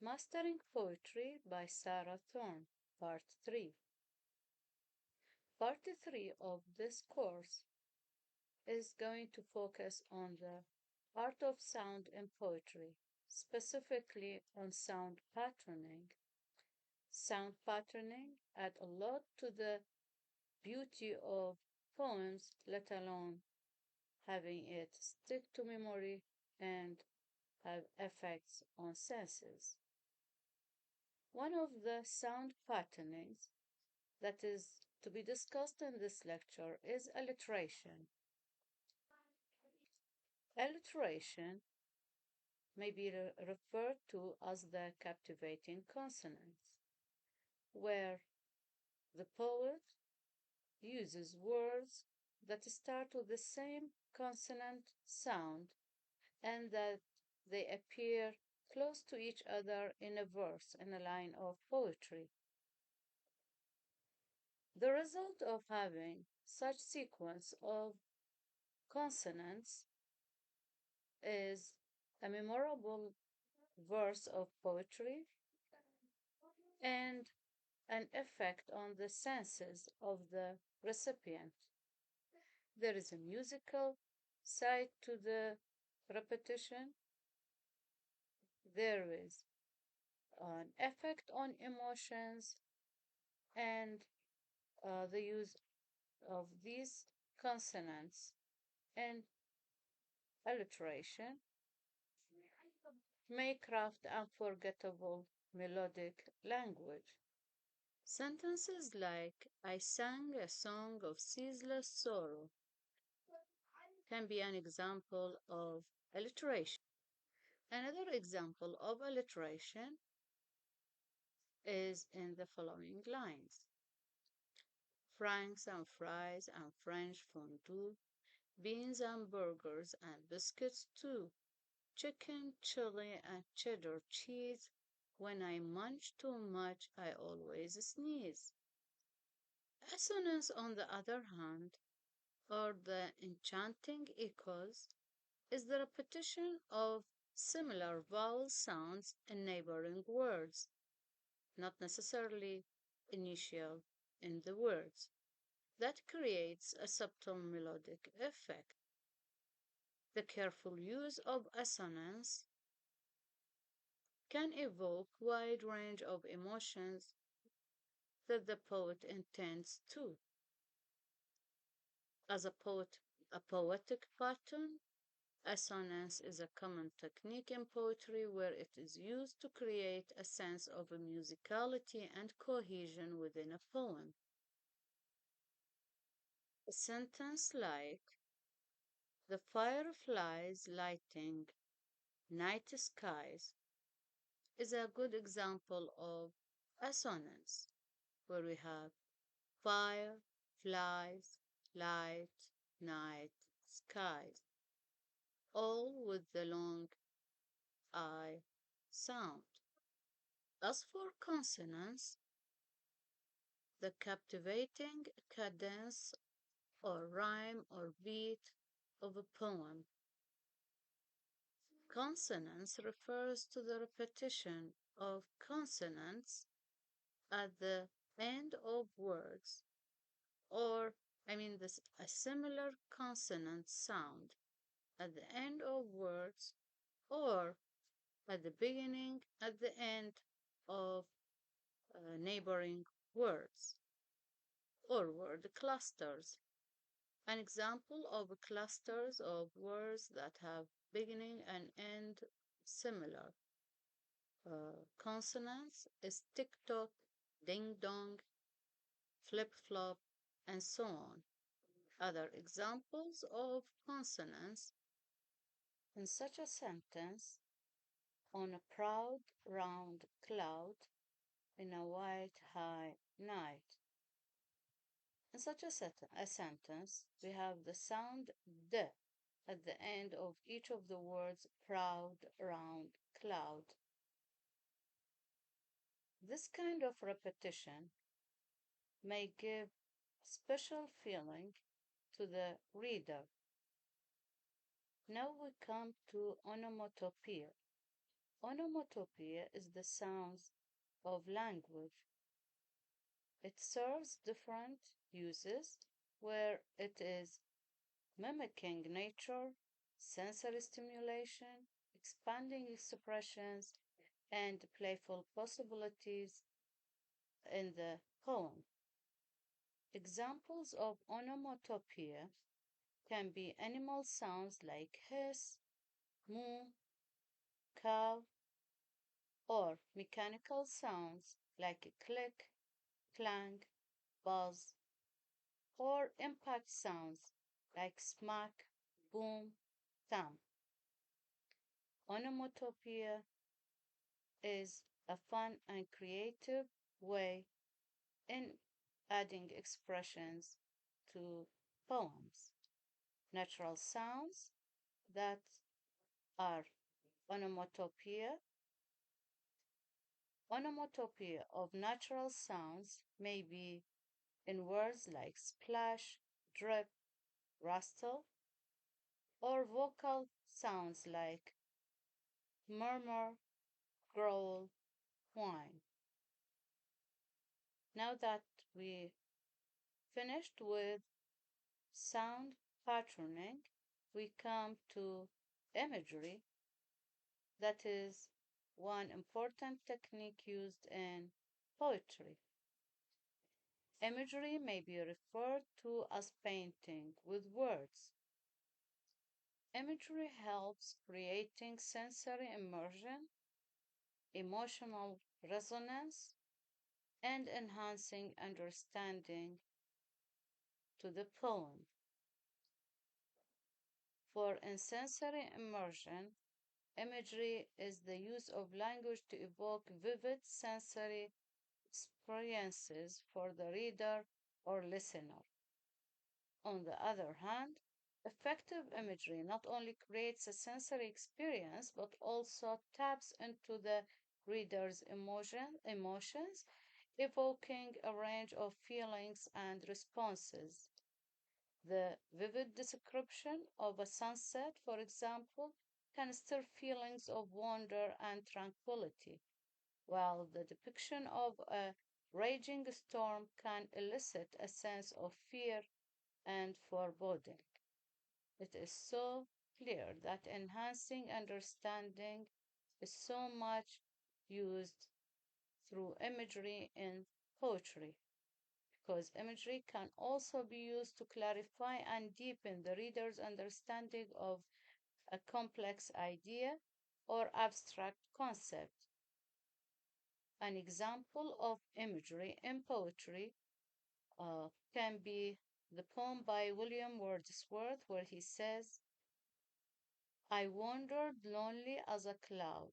Mastering Poetry by Sarah Thorne, Part 3. Part 3 of this course is going to focus on the art of sound in poetry, specifically on sound patterning. Sound patterning adds a lot to the beauty of poems, let alone having it stick to memory and have effects on senses. One of the sound patternings that is to be discussed in this lecture is alliteration. Alliteration may be referred to as the captivating consonants, where the poet uses words that start with the same consonant sound and that they appear close to each other in a verse, in a line of poetry. The result of having such sequence of consonants is a memorable verse of poetry and an effect on the senses of the recipient. There is a musical side to the repetition. There is an effect on emotions and the use of these consonants and alliteration may craft unforgettable melodic language. Sentences like, I sang a song of ceaseless sorrow, can be an example of alliteration. Another example of alliteration is in the following lines. Franks and fries and French fondue, beans and burgers and biscuits too, chicken, chili, and cheddar cheese. When I munch too much, I always sneeze. Assonance, on the other hand, or the enchanting echoes, is the repetition of similar vowel sounds in neighboring words, not necessarily initial in the words, that creates a subtle melodic effect. The careful use of assonance can evoke wide range of emotions that the poet intends to. As a poetic pattern, assonance is a common technique in poetry where it is used to create a sense of a musicality and cohesion within a poem. A sentence like, the fireflies lighting night skies, is a good example of assonance, where we have fire, flies, light, night, skies, all with the long I sound. As for consonants, the captivating cadence or rhyme or beat of a poem. Consonance refers to the repetition of consonants at the end of words, or a similar consonant sound at the end of words or at the beginning, at the end of neighboring words or word clusters. An example of clusters of words that have beginning and end similar consonants is tick-tock, ding-dong, flip-flop, and so on. Other examples of consonants in such a sentence, on a proud round cloud in a white high night. In such a sentence, we have the sound D at the end of each of the words proud round cloud. This kind of repetition may give special feeling to the reader. Now we come to onomatopoeia. onomatopoeia is the sounds of language. It serves different uses where it is mimicking nature, sensory stimulation, expanding expressions, and playful possibilities in the poem. Examples of onomatopoeia can be animal sounds like hiss, moo, cow, or mechanical sounds like click, clang, buzz, or impact sounds like smack, boom, thump. Onomatopoeia is a fun and creative way in adding expressions to poems. Natural sounds that are onomatopoeia. Onomatopoeia of natural sounds may be in words like splash, drip, rustle, or vocal sounds like murmur, growl, whine. Now that we finished with sound patterning, we come to imagery. That is one important technique used in poetry. Imagery may be referred to as painting with words. Imagery helps creating sensory immersion, emotional resonance, and enhancing understanding to the poem. For sensory immersion, imagery is the use of language to evoke vivid sensory experiences for the reader or listener. On the other hand, effective imagery not only creates a sensory experience but also taps into the reader's emotions, evoking a range of feelings and responses. The vivid description of a sunset, for example, can stir feelings of wonder and tranquility, while the depiction of a raging storm can elicit a sense of fear and foreboding. It is so clear that enhancing understanding is so much used through imagery in poetry, because imagery can also be used to clarify and deepen the reader's understanding of a complex idea or abstract concept. An example of imagery in poetry can be the poem by William Wordsworth, where he says, I wandered lonely as a cloud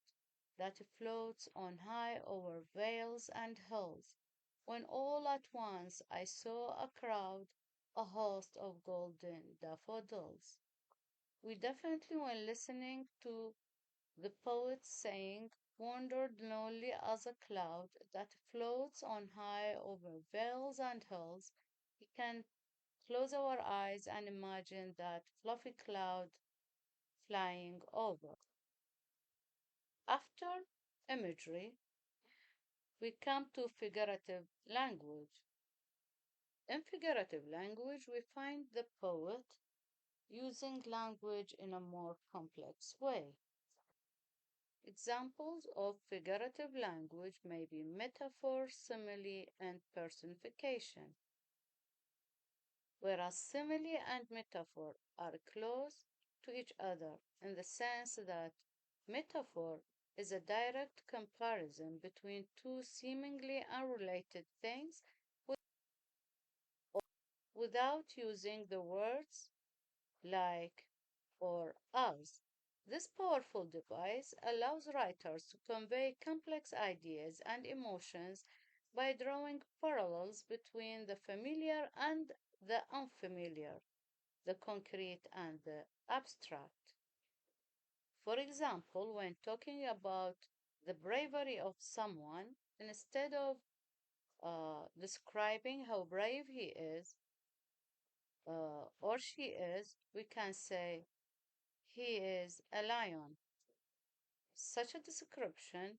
that floats on high over vales and hills, when all at once I saw a crowd, a host of golden daffodils. We definitely, when listening to the poet saying, wandered lonely as a cloud that floats on high over vales and hills, we can close our eyes and imagine that fluffy cloud flying over. After imagery, we come to figurative language. In figurative language, we find the poet using language in a more complex way. Examples of figurative language may be metaphor, simile, and personification. Whereas simile and metaphor are close to each other in the sense that metaphor is a direct comparison between two seemingly unrelated things without using the words like or as. This powerful device allows writers to convey complex ideas and emotions by drawing parallels between the familiar and the unfamiliar, the concrete and the abstract. For example, when talking about the bravery of someone, instead of describing how brave he is or she is, we can say he is a lion. Such a description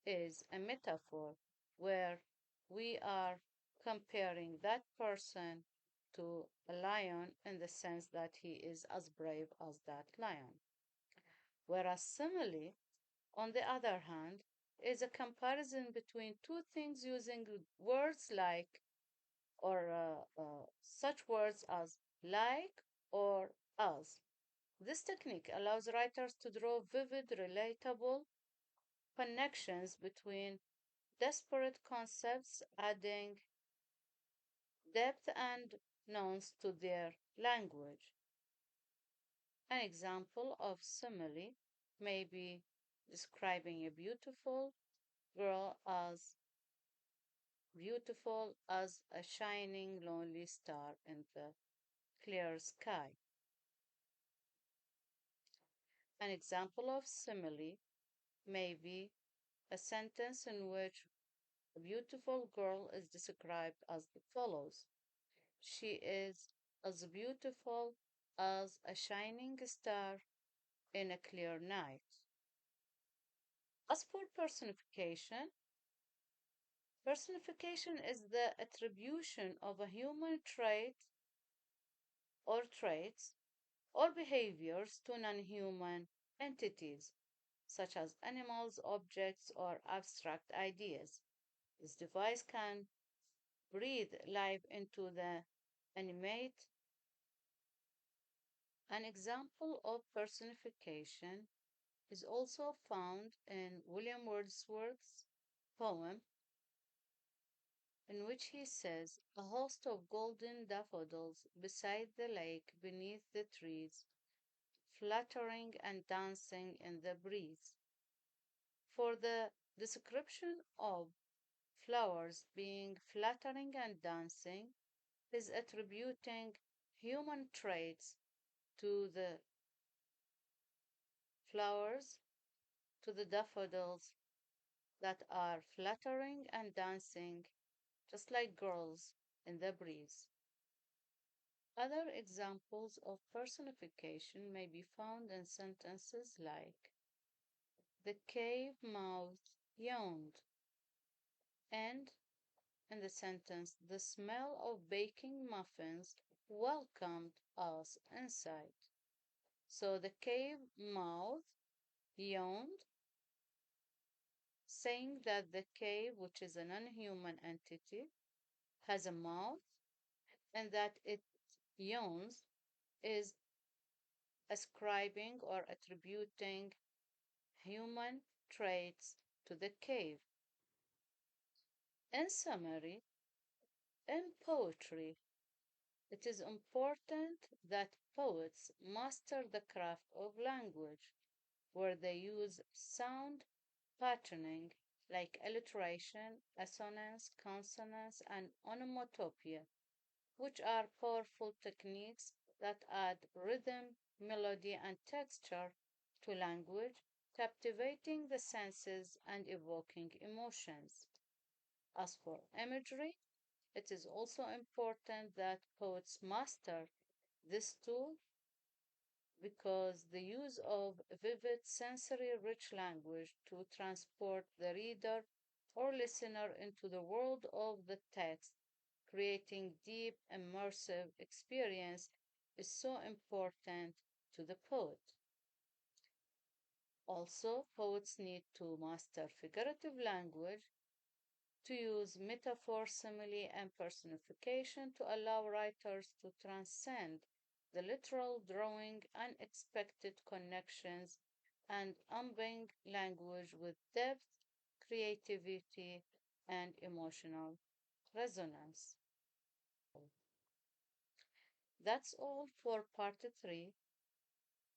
is a metaphor where we are comparing that person to a lion in the sense that he is as brave as that lion. Whereas simile, on the other hand, is a comparison between two things using words like or such words as like or as. This technique allows writers to draw vivid, relatable connections between disparate concepts, adding depth and nuance to their language. An example of simile may be describing a beautiful girl as beautiful as a shining lonely star in the clear sky. An example of simile may be a sentence in which a beautiful girl is described as follows: She is as beautiful as a shining star in a clear night. As for personification, personification is the attribution of a human trait or traits or behaviors to non-human entities, such as animals, objects, or abstract ideas. This device can breathe life into the animate. An example of personification is also found in William Wordsworth's poem, in which he says, "A host of golden daffodils beside the lake, beneath the trees, fluttering and dancing in the breeze." For the description of flowers being fluttering and dancing is attributing human traits to the flowers, to the daffodils that are fluttering and dancing just like girls in the breeze. Other examples of personification may be found in sentences like, "The cave mouth yawned," and in the sentence, "The smell of baking muffins welcomed us inside." So the cave mouth yawned, saying that the cave, which is a non-human entity, has a mouth and that it yawns, is ascribing or attributing human traits to the cave. In summary, in poetry, it is important that poets master the craft of language, where they use sound patterning like alliteration, assonance, consonance, and onomatopoeia, which are powerful techniques that add rhythm, melody, and texture to language, captivating the senses and evoking emotions. As for imagery, it is also important that poets master this tool because the use of vivid, sensory rich language to transport the reader or listener into the world of the text, creating deep, immersive experience, is so important to the poet. Also, poets need to master figurative language to use metaphor, simile, and personification to allow writers to transcend the literal, drawing unexpected connections and imbue language with depth, creativity, and emotional resonance. That's all for part 3.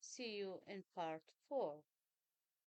See you in part 4.